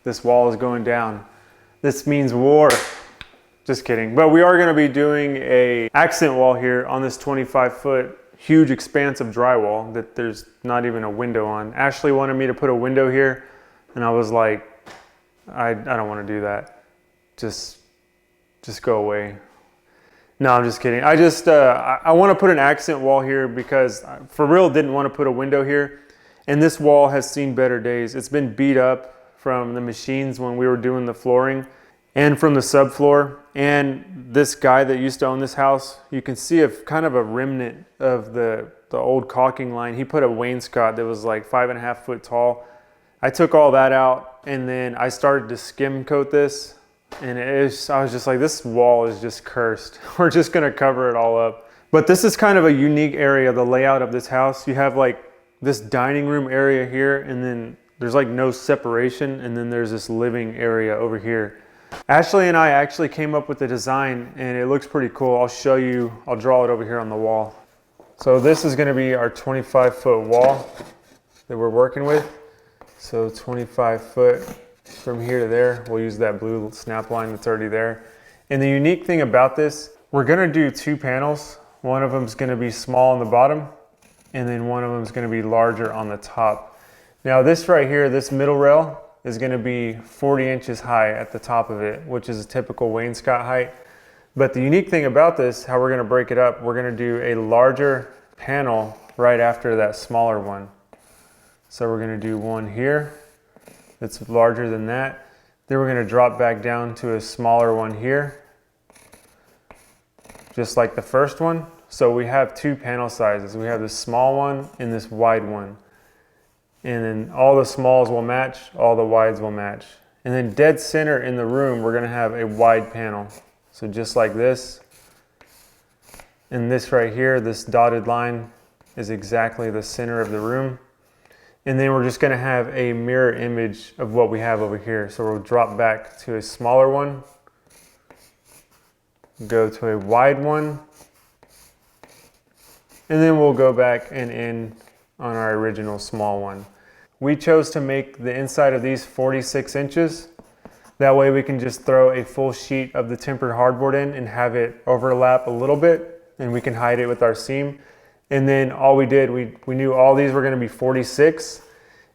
This wall is going down. This means war. Just kidding. But we are going to be doing a accent wall here on this 25-foot huge expanse of drywall that there's not even a window on. Ashley wanted me to put a window here, and I was like, I don't want to do that. Just go away. No, I'm just kidding. I want to put an accent wall here because I, for real, didn't want to put a window here. And this wall has seen better days. It's been beat up from the machines when we were doing the flooring and from the subfloor. And this guy that used to own this house, you can see a kind of a remnant of the old caulking line. He put a wainscot that was like 5.5 foot tall. I took all that out and then I started to skim coat this. And I was just like, this wall is just cursed. We're just gonna cover it all up. But this is kind of a unique area, the layout of this house. You have like this dining room area here, and then there's like no separation, and then there's this living area over here. Ashley and I actually came up with the design, and it looks pretty cool. I'll show you, I'll draw it over here on the wall. So this is gonna be our 25-foot wall that we're working with. So 25 foot. From here to there, we'll use that blue snap line that's already there. And the unique thing about this, we're gonna do 2 panels. One of them is gonna be small on the bottom, and then one of them is gonna be larger on the top. Now this right here, this middle rail is gonna be 40 inches high at the top of it, which is a typical wainscot height. But the unique thing about this, how we're gonna break it up, we're gonna do a larger panel right after that smaller one. So we're gonna do one here. It's larger than that. Then we're going to drop back down to a smaller one here, just like the first one. So we have 2 panel sizes. We have this small one and this wide one. And then all the smalls will match, all the wides will match. And then dead center in the room, we're going to have a wide panel. So just like this. And this right here, this dotted line is exactly the center of the room. And then we're just gonna have a mirror image of what we have over here. So we'll drop back to a smaller one, go to a wide one, and then we'll go back and end on our original small one. We chose to make the inside of these 46 inches. That way we can just throw a full sheet of the tempered hardboard in and have it overlap a little bit, and we can hide it with our seam. And then all we did, we knew all these were gonna be 46.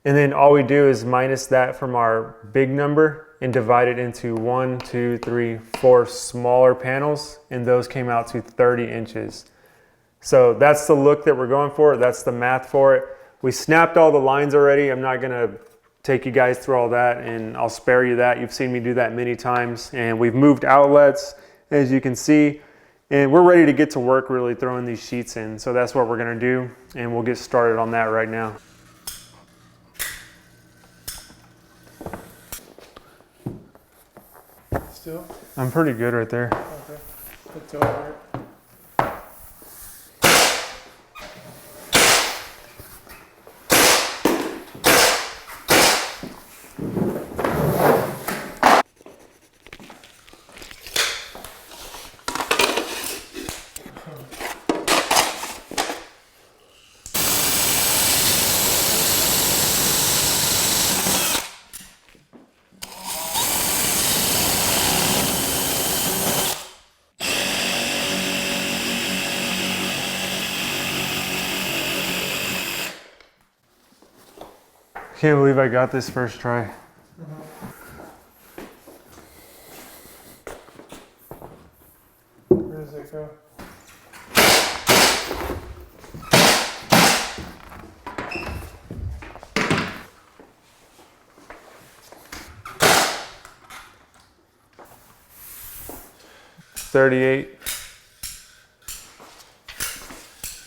And then all we do is minus that from our big number and divide it into 1, 2, 3, 4 smaller panels. And those came out to 30 inches. So that's the look that we're going for. That's the math for it. We snapped all the lines already. I'm not gonna take you guys through all that, and I'll spare you that. You've seen me do that many times. And we've moved outlets, as you can see. And we're ready to get to work really throwing these sheets in. So that's what we're gonna do, and we'll get started on that right now. Still? I'm pretty good right there. Okay. Put toe over it. Can't believe I got this first try. Where does it go? $38.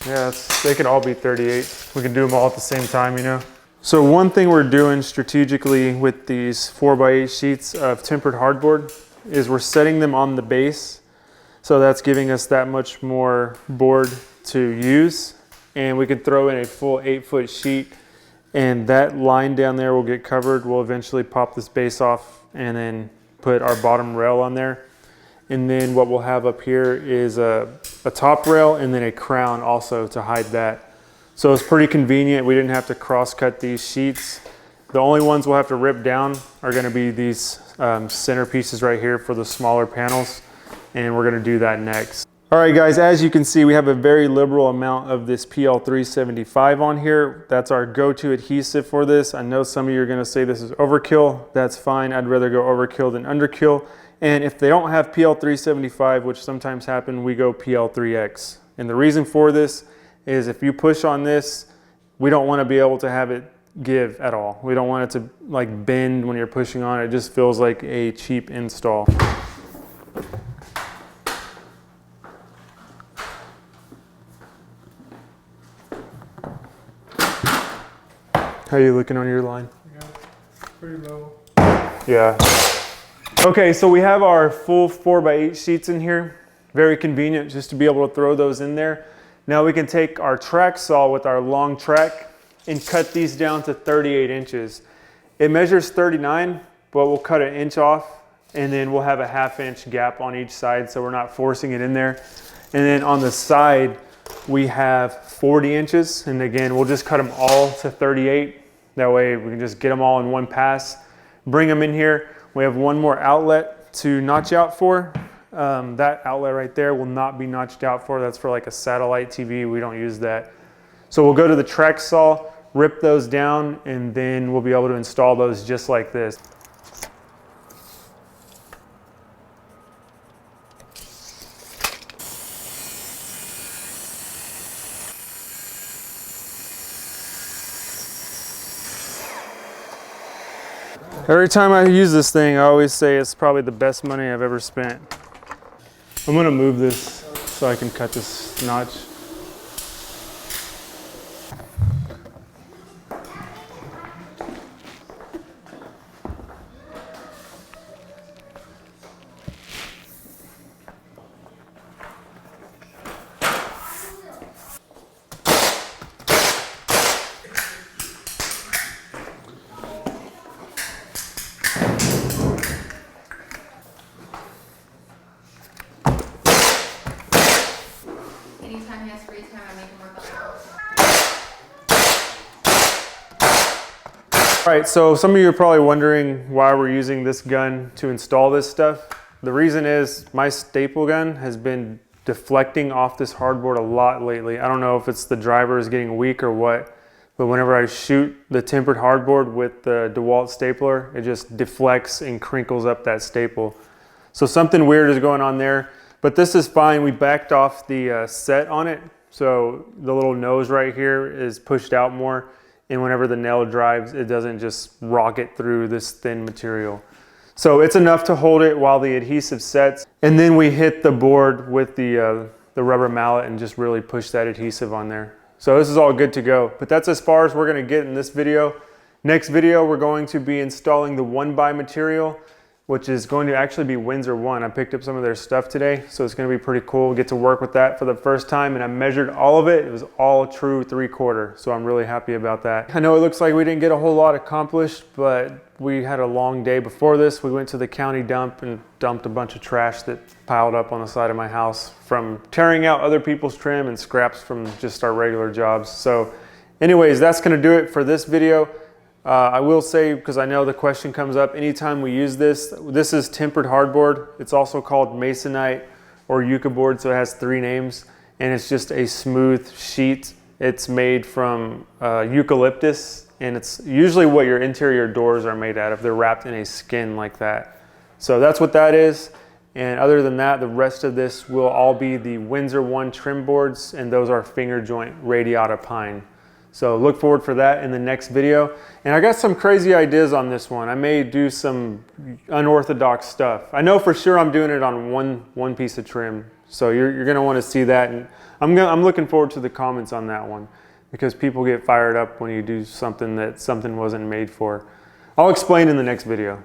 Yeah, they can all be 38. We can do them all at the same time, you know. So one thing we're doing strategically with these 4x8 sheets of tempered hardboard is we're setting them on the base. So that's giving us that much more board to use. And we can throw in a full 8-foot sheet, and that line down there will get covered. We'll eventually pop this base off and then put our bottom rail on there. And then what we'll have up here is a top rail and then a crown also to hide that. So it's pretty convenient. We didn't have to cross cut these sheets. The only ones we'll have to rip down are gonna be these center pieces right here for the smaller panels, and we're gonna do that next. All right guys, as you can see, we have a very liberal amount of this PL375 on here. That's our go-to adhesive for this. I know some of you are gonna say this is overkill. That's fine, I'd rather go overkill than underkill. And if they don't have PL375, which sometimes happen, we go PL3X. And the reason for this is if you push on this, we don't wanna be able to have it give at all. We don't want it to like bend when you're pushing on it. It just feels like a cheap install. How are you looking on your line? Yeah, pretty low. Yeah. Okay, so we have our full 4x8 sheets in here. Very convenient just to be able to throw those in there. Now we can take our track saw with our long track and cut these down to 38 inches. It measures 39, but we'll cut an inch off and then we'll have a 1/2 inch gap on each side so we're not forcing it in there. And then on the side, we have 40 inches. And again, we'll just cut them all to 38. That way we can just get them all in one pass, bring them in here. We have one more outlet to notch out for. That outlet right there will not be notched out for. That's for like a satellite TV. We don't use that. So we'll go to the track saw, rip those down, and then we'll be able to install those just like this. Every time I use this thing, I always say it's probably the best money I've ever spent. I'm gonna move this so I can cut this notch. Anytime he has free time, I make him work on the house. All right, so some of you are probably wondering why we're using this gun to install this stuff. The reason is my staple gun has been deflecting off this hardboard a lot lately. I don't know if it's the driver is getting weak or what, but whenever I shoot the tempered hardboard with the DeWalt stapler, it just deflects and crinkles up that staple. So something weird is going on there, but this is fine. We backed off the set on it, so the little nose right here is pushed out more, and whenever the nail drives, it doesn't just rocket through this thin material. So it's enough to hold it while the adhesive sets, and then we hit the board with the rubber mallet and just really push that adhesive on there. So this is all good to go, but that's as far as we're gonna get in this video. Next video, we're going to be installing the 1x material, which is going to actually be Windsor 1. I picked up some of their stuff today, so it's gonna be pretty cool. We'll get to work with that for the first time, and I measured all of it. It was all true 3/4, so I'm really happy about that. I know it looks like we didn't get a whole lot accomplished, but we had a long day before this. We went to the county dump and dumped a bunch of trash that piled up on the side of my house from tearing out other people's trim and scraps from just our regular jobs. So anyways, that's gonna do it for this video. I will say, because I know the question comes up anytime we use this, this is tempered hardboard. It's also called masonite or yucca board, so it has 3 names, and it's just a smooth sheet. It's made from eucalyptus, and it's usually what your interior doors are made out of. They're wrapped in a skin like that. So that's what that is. And other than that, the rest of this will all be the Windsor 1 trim boards, and those are finger joint radiata pine. So look forward for that in the next video. And I got some crazy ideas on this one. I may do some unorthodox stuff. I know for sure I'm doing it on one piece of trim. So you're gonna wanna see that. And I'm looking forward to the comments on that one, because people get fired up when you do something that something wasn't made for. I'll explain in the next video.